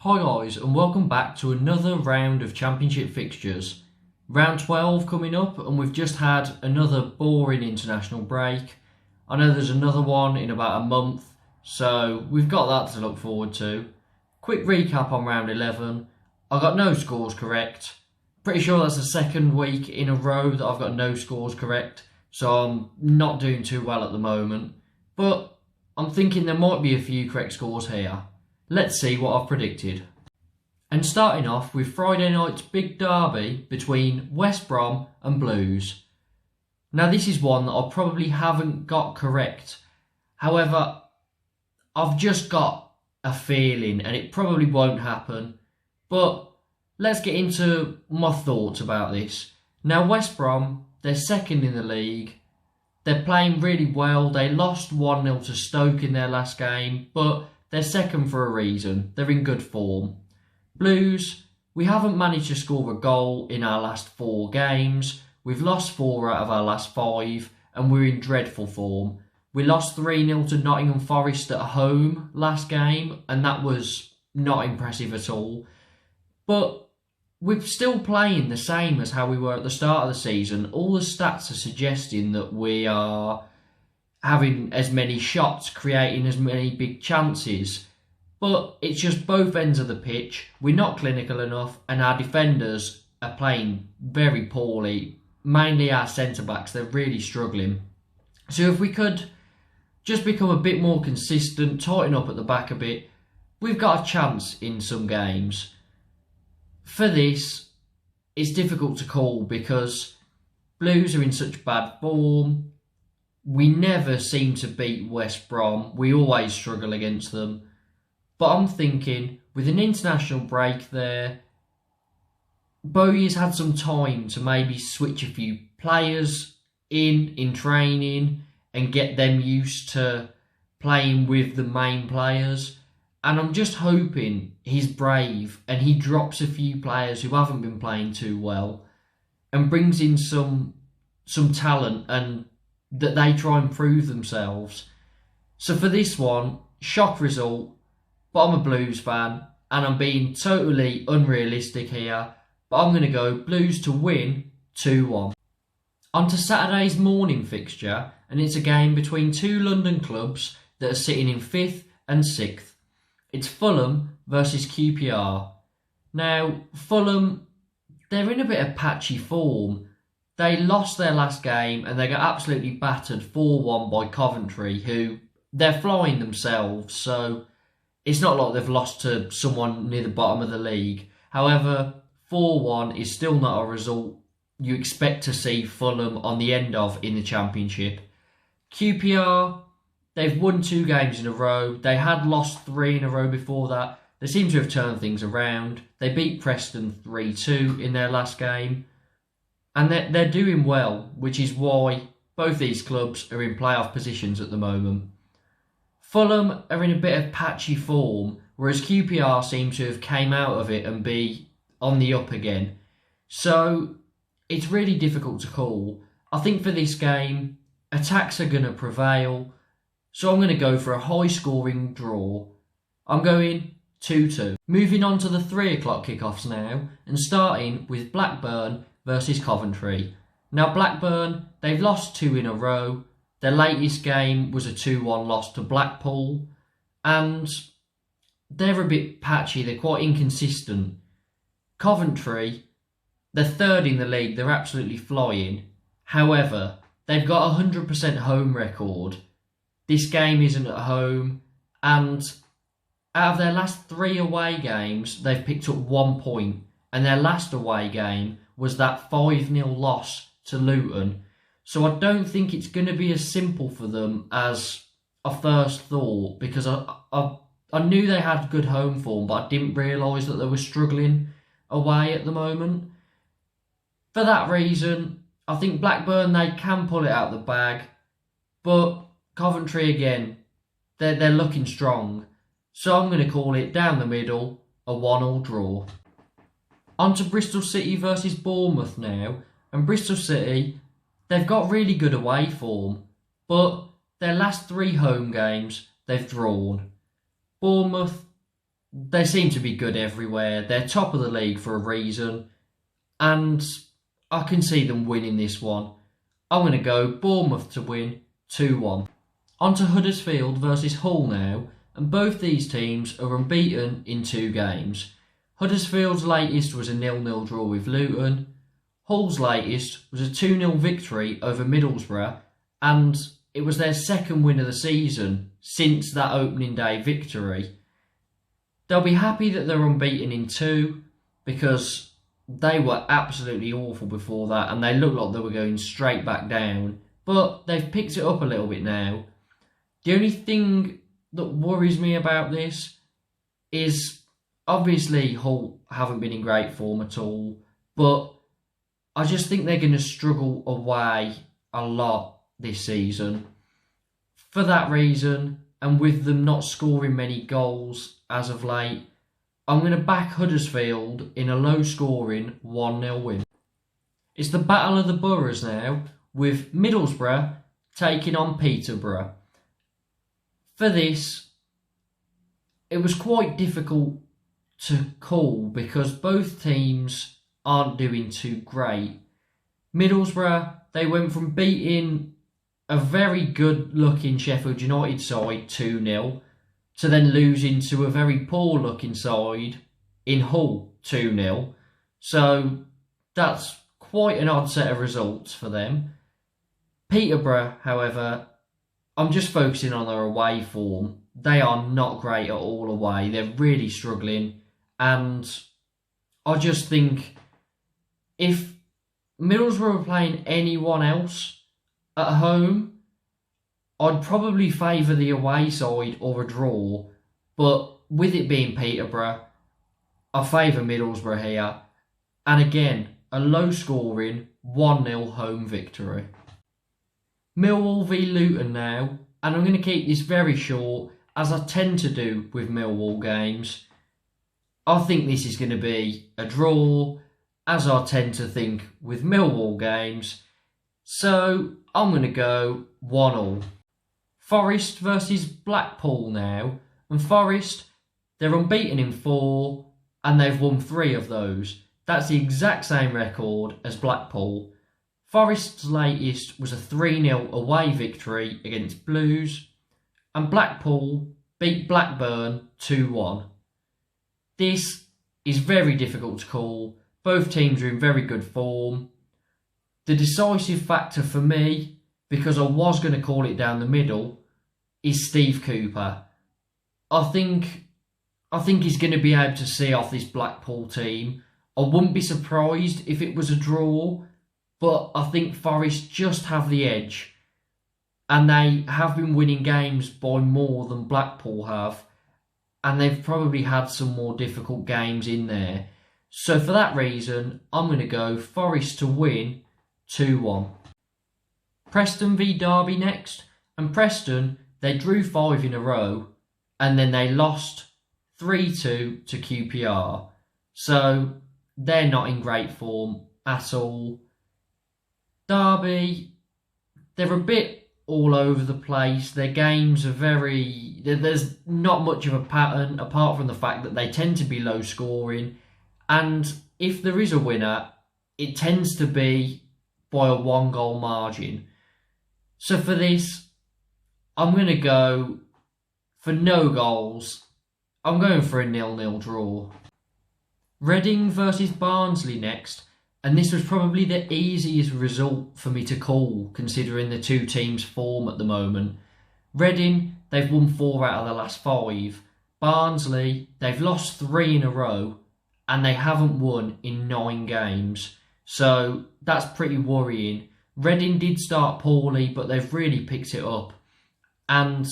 Hi guys, and welcome back to another round of Championship fixtures. Round 12 coming up, and we've just had another boring international break. I know there's another one in about a month, so we've got that to look forward to. Quick recap on round 11. I got no scores correct. Pretty sure that's the second week in a row that I've got no scores correct, so I'm not doing too well at the moment. But I'm thinking there might be a few correct scores here. Let's see what I've predicted. And starting off with Friday night's big derby between West Brom and Blues. Now this is one that I probably haven't got correct. However, I've just got a feeling and it probably won't happen. But let's get into my thoughts about this. Now West Brom, they're second in the league. They're playing really well. They lost 1-0 to Stoke in their last game, but they're second for a reason. They're in good form. Blues, we haven't managed to score a goal in our last 4 games. We've lost 4 out of our last 5 and we're in dreadful form. We lost 3-0 to Nottingham Forest at home last game and that was not impressive at all. But we're still playing the same as how we were at the start of the season. All the stats are suggesting that we are having as many shots, creating as many big chances. But it's just both ends of the pitch. We're not clinical enough and our defenders are playing very poorly. Mainly our centre-backs, they're really struggling. So if we could just become a bit more consistent, tighten up at the back a bit, we've got a chance in some games. For this, it's difficult to call because Blues are in such bad form. We never seem to beat West Brom. We always struggle against them. But I'm thinking, with an international break there, Bowie's had some time to maybe switch a few players in training and get them used to playing with the main players. And I'm just hoping he's brave and he drops a few players who haven't been playing too well and brings in some talent and that they try and prove themselves. So for this one, shock result, but I'm a Blues fan and I'm being totally unrealistic here, but I'm going to go Blues to win 2-1. On to Saturday's morning fixture, and it's a game between 2 London clubs that are sitting in 5th and 6th. It's Fulham versus QPR. Now, Fulham, they're in a bit of patchy form. They lost their last game and they got absolutely battered 4-1 by Coventry, who they're flying themselves, so it's not like they've lost to someone near the bottom of the league. However, 4-1 is still not a result you expect to see Fulham on the end of in the Championship. QPR, they've won 2 games in a row. They had lost 3 in a row before that. They seem to have turned things around. They beat Preston 3-2 in their last game. And they're doing well, which is why both these clubs are in playoff positions at the moment. Fulham are in a bit of patchy form, whereas QPR seem to have came out of it and be on the up again. So it's really difficult to call. I think for this game, attacks are going to prevail. So I'm going to go for a high-scoring draw. I'm going 2-2. Moving on to the 3 o'clock kickoffs now, and starting with Blackburn versus Coventry. Now Blackburn, they've lost 2 in a row. Their latest game was a 2-1 loss to Blackpool. And they're a bit patchy, they're quite inconsistent. Coventry, they're 3rd in the league, they're absolutely flying. However, they've got a 100% home record. This game isn't at home, and out of their last 3 away games, they've picked up 1 point, and their last away game was that 5-0 loss to Luton. So I don't think it's going to be as simple for them as I first thought, because I knew they had good home form, but I didn't realise that they were struggling away at the moment. For that reason, I think Blackburn, they can pull it out the bag, but Coventry again, they're looking strong. So I'm going to call it down the middle, a 1-1 draw. On to Bristol City versus Bournemouth now. And Bristol City, they've got really good away form, but their last 3 home games, they've drawn. Bournemouth, They seem to be good everywhere. They're top of the league for a reason. And I can see them winning this one. I'm going to go Bournemouth to win 2-1. On to Huddersfield versus Hull now. And both these teams are unbeaten in 2 games. Huddersfield's latest was a 0-0 draw with Luton. Hull's latest was a 2-0 victory over Middlesbrough, and it was their second win of the season since that opening day victory. They'll be happy that they're unbeaten in 2 because they were absolutely awful before that and they looked like they were going straight back down. But they've picked it up a little bit now. The only thing that worries me about this is obviously Hull haven't been in great form at all, but I just think they're going to struggle away a lot this season. For that reason, and with them not scoring many goals as of late, I'm going to back Huddersfield in a low-scoring 1-0 win. It's the Battle of the Boroughs now, with Middlesbrough taking on Peterborough. For this, it was quite difficult to call because both teams aren't doing too great. Middlesbrough, they went from beating a very good-looking Sheffield United side 2-0 to then losing to a very poor-looking side in Hull 2-0. So that's quite an odd set of results for them. Peterborough, however, I'm just focusing on their away form. They are not great at all away. They're really struggling. And I just think if Middlesbrough were playing anyone else at home, I'd probably favour the away side or a draw. But with it being Peterborough, I favour Middlesbrough here. And again, a low-scoring 1-0 home victory. Millwall v Luton now, and I'm going to keep this very short as I tend to do with Millwall games. I think this is going to be a draw, as I tend to think with Millwall games. So I'm going to go 1-1. Forest versus Blackpool now, and Forest, they're unbeaten in 4 and they've won 3 of those. That's the exact same record as Blackpool. Forest's latest was a 3-0 away victory against Blues, and Blackpool beat Blackburn 2-1. This is very difficult to call. Both teams are in very good form. The decisive factor for me, because I was going to call it down the middle, is Steve Cooper. I think he's going to be able to see off this Blackpool team. I wouldn't be surprised if it was a draw, but I think Forest just have the edge. And they have been winning games by more than Blackpool have. And they've probably had some more difficult games in there. So for that reason, I'm going to go Forest to win 2-1. Preston v Derby next. And Preston, they drew 5 in a row. And then they lost 3-2 to QPR. So they're not in great form at all. Derby, they're a bit all over the place. Their games are very... There's not much of a pattern apart from the fact that they tend to be low scoring. And if there is a winner, it tends to be by a 1-goal margin. So for this, I'm going to go for no goals. I'm going for a 0-0 draw. Reading versus Barnsley next. And this was probably the easiest result for me to call, considering the two teams' form at the moment. Reading, they've won 4 out of the last 5. Barnsley, they've lost 3 in a row, and they haven't won in 9 games. So that's pretty worrying. Reading did start poorly, but they've really picked it up. And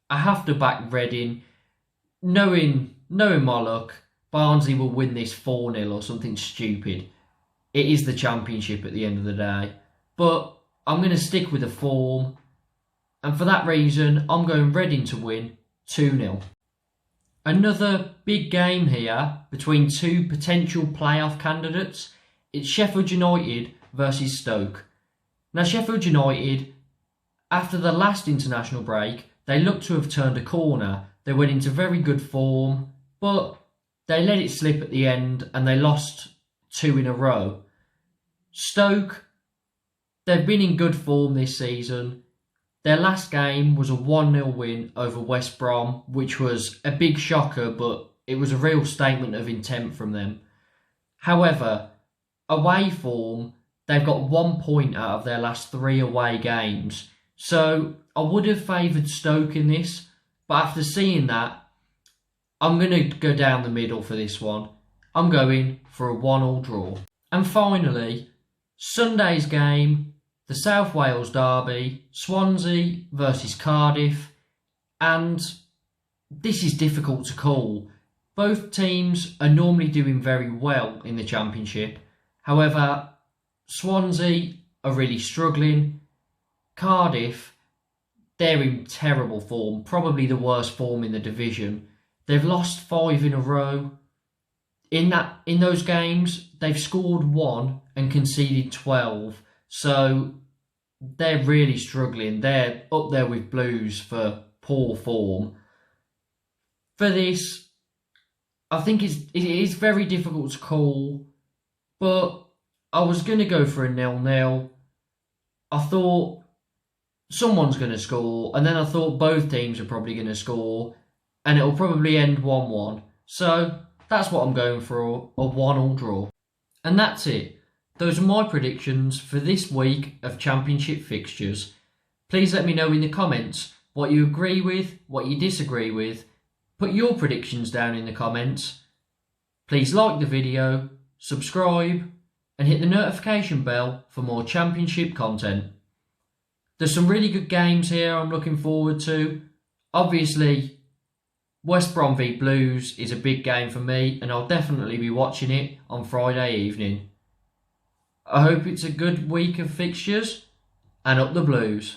I have to back Reading. Knowing my luck, Barnsley will win this 4-0 or something stupid. It is the Championship at the end of the day. But I'm going to stick with the form. And for that reason, I'm going Reading to win 2-0. Another big game here between 2 potential playoff candidates. It's Sheffield United versus Stoke. Now Sheffield United, after the last international break, they look to have turned a corner. They went into very good form. but they let it slip at the end and they lost 2 in a row. Stoke, they've been in good form this season. Their last game was a 1-0 win over West Brom, which was a big shocker, but it was a real statement of intent from them. However, away form, they've got 1 point out of their last 3 away games. So I would have favoured Stoke in this, but after seeing that, I'm going to go down the middle for this one. I'm going for a 1-1 draw. And finally, Sunday's game, the South Wales derby, Swansea versus Cardiff. And this is difficult to call. Both teams are normally doing very well in the Championship. However, Swansea are really struggling. Cardiff, they're in terrible form, probably the worst form in the division. They've lost 5 in a row. In those games, they've scored 1 and conceded 12. So they're really struggling. They're up there with Blues for poor form. For this, I think it is very difficult to call, but I was going to go for a 0-0. I thought someone's going to score, and then I thought both teams are probably going to score, and it'll probably end 1-1. So that's what I'm going for, a 1-1 draw. And that's it. Those are my predictions for this week of Championship fixtures. Please let me know in the comments what you agree with, what you disagree with. Put your predictions down in the comments. Please like the video, subscribe, and hit the notification bell for more Championship content. There's some really good games here I'm looking forward to. Obviously, West Brom v Blues is a big game for me, and I'll definitely be watching it on Friday evening. I hope it's a good week of fixtures, and up the Blues.